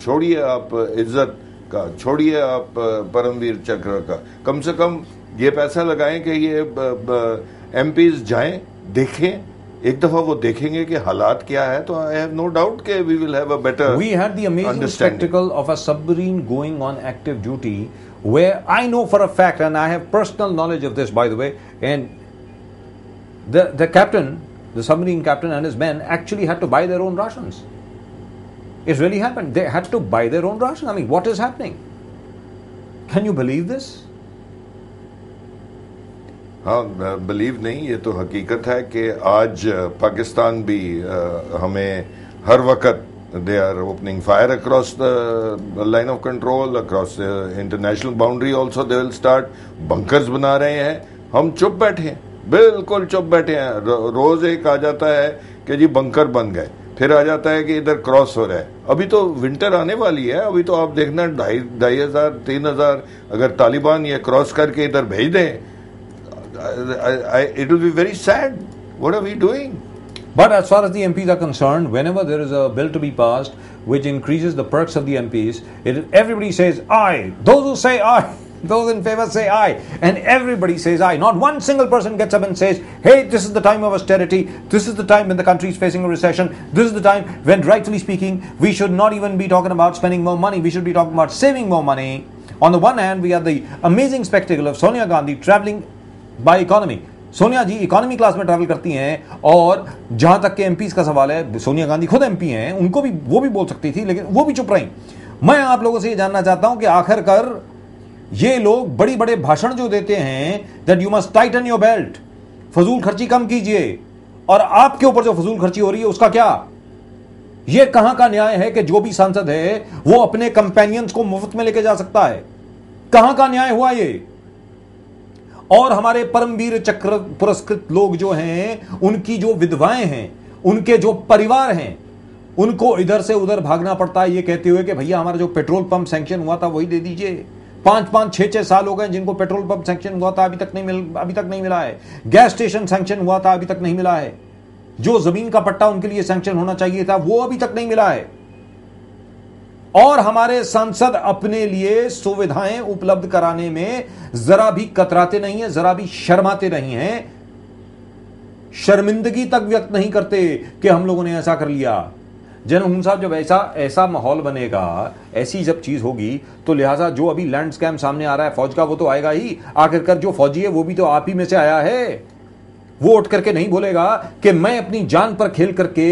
छोड़िए आप इज्जत का, छोड़िए आप परमवीर चक्र का, कम से कम ये पैसा लगाएं कि ये एमपीज जाएं, देखें, एक दफा वो देखेंगे कि हालात क्या है, तो आई हैव नो डाउट कि we will have a better. We had the amazing spectacle of a submarine going on active duty, where I know for a fact, and I have personal knowledge of this, by the way, and the captain, the submarine captain and his men actually had to buy their own rations. It really happened. They had to buy their own rations. I mean, what is happening? Can you believe this? हाँ, believe नहीं, ये तो हकीकत है कि आज पाकिस्तान भी हमें हर वक्त they are opening fire across the line of control, across international boundary also they will start, bunkers बना रहे हैं। हम चुप बैठे हैं, बिल्कुल चुप बैठे हैं। रोज एक आ जाता है कि जी बंकर बन गए, फिर आ जाता है कि इधर क्रॉस हो रहा है। अभी तो विंटर आने वाली है, अभी तो आप देखना 2,500 3,000 अगर तालिबान ये क्रॉस करके इधर भेज दें, it will be very sad. What are we doing? But as far as the MPs are concerned, whenever there is a bill to be passed which increases the perks of the MPs, everybody says aye. Those who say aye, those in favor say aye, and everybody says aye. Not one single person gets up and says, hey, this is the time of austerity, this is the time when the country is facing a recession, this is the time when, rightfully speaking, we should not even be talking about spending more money, we should be talking about saving more money. On the one hand, we have the amazing spectacle of Sonia Gandhi traveling by economy. Sonia ji economy class में travel करती हैं, और जहां तक के MPs का सवाल है, सोनिया गांधी खुद एमपी हैं, उनको भी वो भी बोल सकती थी, लेकिन वो भी चुप रही। मैं आप लोगों से ये जानना चाहता हूं कि आखिरकार ये लोग बड़ी बड़े भाषण जो देते हैं that you must Titan your belt, फजूल खर्ची कम कीजिए, और आपके ऊपर जो फजूल खर्ची हो रही है उसका क्या? ये कहां का न्याय है कि जो भी सांसद है वो अपने कंपेनियंस को मुफ्त में लेके जा सकता है? कहां का न्याय हुआ ये? और हमारे परमवीर चक्र पुरस्कृत लोग जो हैं, उनकी जो विधवाएं हैं, उनके जो परिवार हैं, उनको इधर से उधर भागना पड़ता है ये कहते हुए कि भैया हमारा जो पेट्रोल पंप सैंक्शन हुआ था वही दे दीजिए। 5-5, 6-6 साल हो गए जिनको पेट्रोल पंप सैंक्शन हुआ था, अभी तक नहीं मिला है। गैस स्टेशन सैंक्शन हुआ था, अभी तक नहीं मिला है। जो जमीन का पट्टा उनके लिए सैंक्शन होना चाहिए था, वो अभी तक नहीं मिला है। और हमारे सांसद अपने लिए सुविधाएं उपलब्ध कराने में जरा भी कतराते नहीं है, जरा भी शर्माते नहीं हैं, शर्मिंदगी तक व्यक्त नहीं करते कि हम लोगों ने ऐसा कर लिया। जनहून साहब, जब ऐसा माहौल बनेगा, ऐसी जब चीज होगी, तो लिहाजा जो अभी लैंड स्कैम सामने आ रहा है फौज का, वो तो आएगा ही। आखिरकार जो फौजी है वो भी तो आप ही में से आया है। वो उठ करके नहीं बोलेगा कि मैं अपनी जान पर खेल करके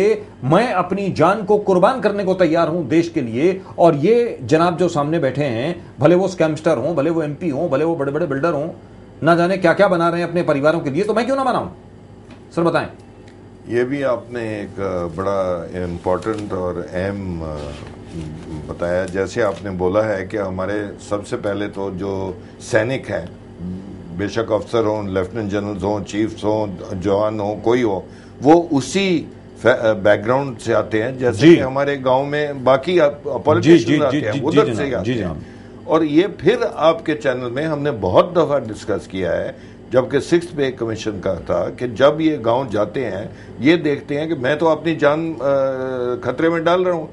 मैं अपनी जान को कुर्बान करने को तैयार हूं देश के लिए। और ये जनाब जो सामने बैठे हैं, भले वो स्कैमस्टर हों, भले वो एमपी हों, भले वो बड़े बड़े बिल्डर हों, ना जाने क्या क्या बना रहे हैं अपने परिवारों के लिए, तो मैं क्यों ना बनाऊं? सर बताएं। ये भी आपने एक बड़ा इम्पोर्टेंट और अहम बताया। जैसे आपने बोला है कि हमारे सबसे पहले तो जो सैनिक हैं, बेशक अफसर हों, लेफ्टिनेंट जनरल हों, चीफ्स हों, जवान हों, कोई हो, वो उसी बैकग्राउंड से आते हैं जैसे कि हमारे गांव में बाकी पॉलिटिशियन आते हैं, उधर से आते हैं। और ये फिर आपके चैनल में हमने बहुत दफा डिस्कस किया है, जबकि 6th पे कमीशन का था, कि जब ये गांव जाते हैं ये देखते हैं कि मैं तो अपनी जान खतरे में डाल रहा हूं,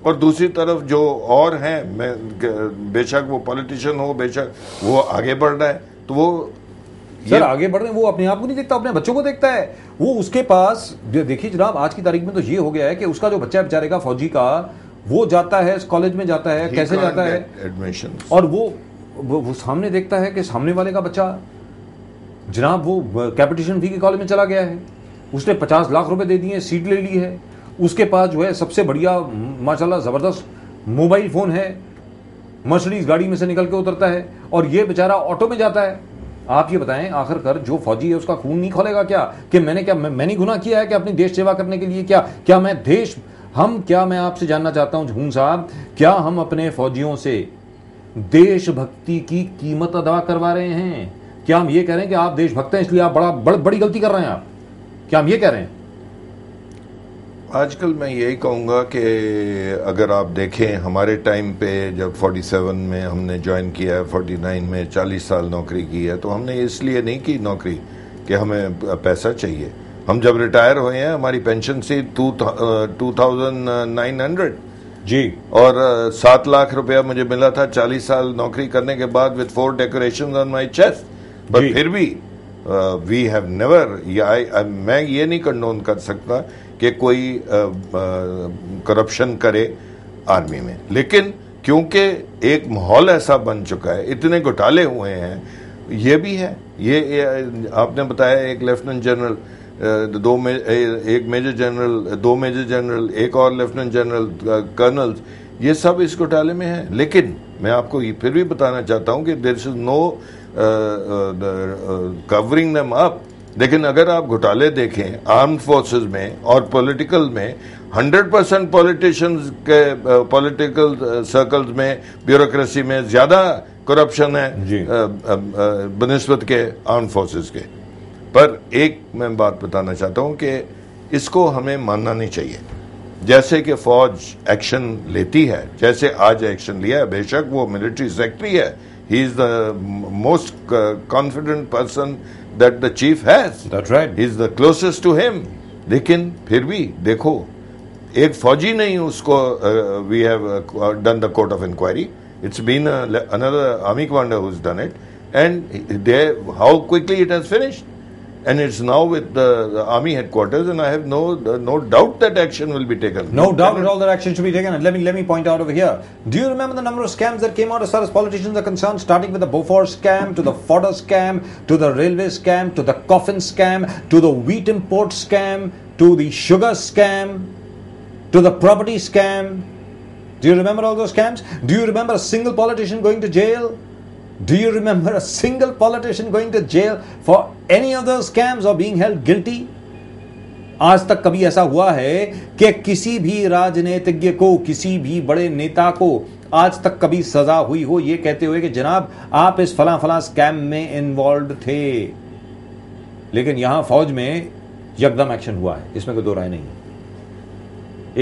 और दूसरी तरफ जो और हैं, मैं बेशक वो पॉलिटिशियन हो, बेशक वो आगे बढ़ रहा है, तो वो सर आगे बढ़ रहे हैं, वो अपने आप को नहीं देखता, अपने बच्चों को देखता है। वो उसके पास देखिए जनाब, आज की तारीख में तो ये हो गया है कि उसका जो बच्चा है बेचारे का, फौजी का, वो जाता है कॉलेज में, जाता है कैसे जाता है एडमिशन, और वो सामने देखता है कि सामने वाले का बच्चा जनाब वो कैपिटेशन फी के कॉलेज में चला गया है, उसने 50 लाख रुपए दे दिए, सीट ले ली है, उसके पास जो है सबसे बढ़िया माशाल्लाह जबरदस्त मोबाइल फोन है, मर्सिडीज गाड़ी में से निकल के उतरता है, और ये बेचारा ऑटो में जाता है। आप ये बताएं, आखिरकार जो फौजी है उसका खून नहीं खोलेगा क्या कि मैंने गुनाह किया है कि अपनी देश सेवा करने के लिए क्या मैं आपसे जानना चाहता हूं जहून साहब, क्या हम अपने फौजियों से देशभक्ति की कीमत अदा करवा रहे हैं? क्या हम ये कह रहे हैं कि आप देशभक्त हैं इसलिए आप बड़ी गलती कर रहे हैं? आप क्या हम ये कह रहे हैं? आजकल मैं यही कहूँगा कि अगर आप देखें हमारे टाइम पे, जब 47 में हमने ज्वाइन किया है, 49 में 40 साल नौकरी की है, तो हमने इसलिए नहीं की नौकरी कि हमें पैसा चाहिए। हम जब रिटायर हुए हैं हमारी पेंशन से 2900, जी। और 7 लाख रुपया मुझे मिला था 40 साल नौकरी करने के बाद with 4 decoration on my chest, पर फिर भी वी हैव नेवर, मैं ये नहीं कंडोन कर सकता कि कोई करप्शन करे आर्मी में, लेकिन क्योंकि एक माहौल ऐसा बन चुका है, इतने घोटाले हुए हैं, ये भी है। ये आपने बताया एक लेफ्टिनेंट जनरल, एक मेजर जनरल, 2 मेजर जनरल, एक और लेफ्टिनेंट जनरल, कर्नल्स, ये सब इस घोटाले में है। लेकिन मैं आपको फिर भी बताना चाहता हूं कि there is no covering them up. लेकिन अगर आप घोटाले देखें आर्म्ड फोर्सेस में और पॉलिटिकल में, 100% पॉलिटिशियंस के पॉलिटिकल सर्कल्स में, ब्यूरोक्रेसी में ज्यादा करप्शन है बनिस्बत के आर्म्ड फोर्सेस के। पर एक मैं बात बताना चाहता हूं कि इसको हमें मानना नहीं चाहिए। जैसे कि फौज एक्शन लेती है, जैसे आज एक्शन लिया है, बेशक वो मिलिट्री सेक्रेटरी है, he is the most confident person that the chief has, that's right, he is the closest to him. लेकिन फिर भी देखो, एक फौजी नहीं उसको, we have done the court of inquiry, it's been another army commander who's done it, and how quickly it has finished, and it's now with the army headquarters, and I have no doubt that action will be taken. No doubt at all that action should be taken. And let me point out over here. Do you remember the number of scams that came out as far as politicians are concerned, starting with the Beaufort scam, to the fodder scam, to the railway scam, to the coffin scam, to the wheat import scam, to the sugar scam, to the property scam? Do you remember all those scams? Do you remember a single politician going to jail? Do you remember a single politician going to jail for any of those scams or being held guilty? आज तक कभी ऐसा हुआ है कि किसी भी राजनीतिज्ञ को, किसी भी बड़े नेता को आज तक कभी सजा हुई हो ये कहते हुए कि जनाब आप इस फला फला स्कैम में इन्वॉल्व थे? लेकिन यहां फौज में यकदम एक्शन हुआ है, इसमें कोई दो राय नहीं है,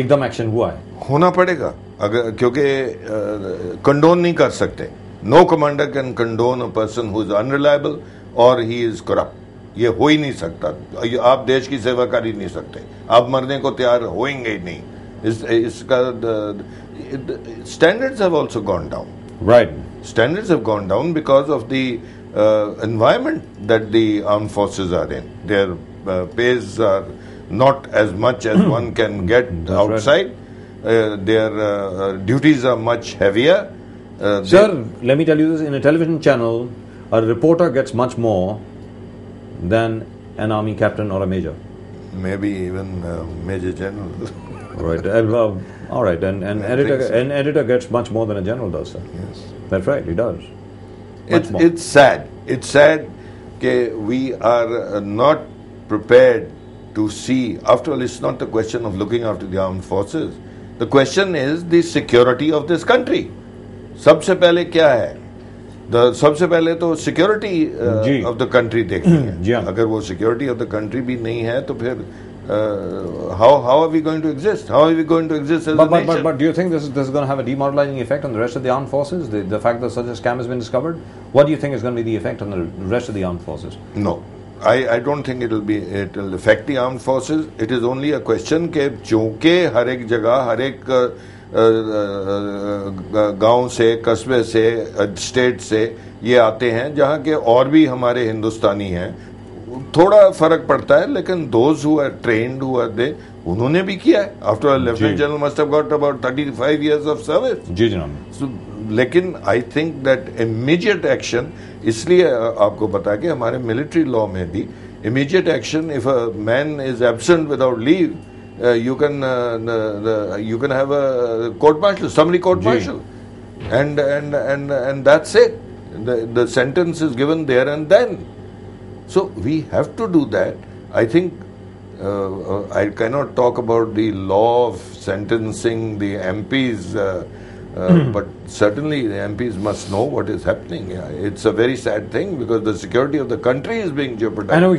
एकदम एक्शन हुआ है। होना पड़ेगा, अगर, क्योंकि कंडोन नहीं कर सकते। No commander can condone a person who is unreliable और ही इज करप्ट। ये हो ही नहीं सकता। आप देश की सेवा कर ही नहीं सकते, आप मरने को तैयार होएंगे ही नहीं। इसका standards have also gone down, right, standards have gone down because of the environment that the armed forces are in. Their pays are not as much as one can get outside. Right. Their duties are much heavier. Sir, let me tell you this, in a television channel, a reporter gets much more than an army captain or a major. Maybe even major general. Right. All right. And an editor gets much more than a general does, sir. Yes. That's right, he does. It's sad. It's sad that we are not prepared to see. After all, it's not the question of looking after the armed forces. The question is the security of this country. सबसे पहले क्या है? सबसे पहले तो security of the country देखनी है। अगर वो सिक्योरिटी ऑफ द कंट्री भी नहीं है तो फिर how are we going to exist? How are we going to exist as a nation? But do you think this is going to have a demoralizing effect on the rest of the armed forces? The fact that such a scam has been discovered, what do you think is going to be the effect on the rest of the armed forces? No, I don't think it will affect the armed forces. It is only a question के चूंकि हर एक जगह, हर एक गांव से, कस्बे से, state से ये आते हैं जहाँ के और भी हमारे हिंदुस्तानी हैं, थोड़ा फर्क पड़ता है। लेकिन those who are trained, who are they, उन्होंने भी किया है। After all lieutenant general must have got about 35 years of service. जी जनाब। लेकिन I think that immediate action, इसलिए आपको पता है कि हमारे मिलिट्री लॉ में भी immediate action, if a man is absent without leave, you can have a court martial, summary court martial, and that's it. The sentence is given there and then. So we have to do that. I think I cannot talk about the law of sentencing the MPs, but certainly the MPs must know what is happening. Yeah, it's a very sad thing because the security of the country is being jeopardized.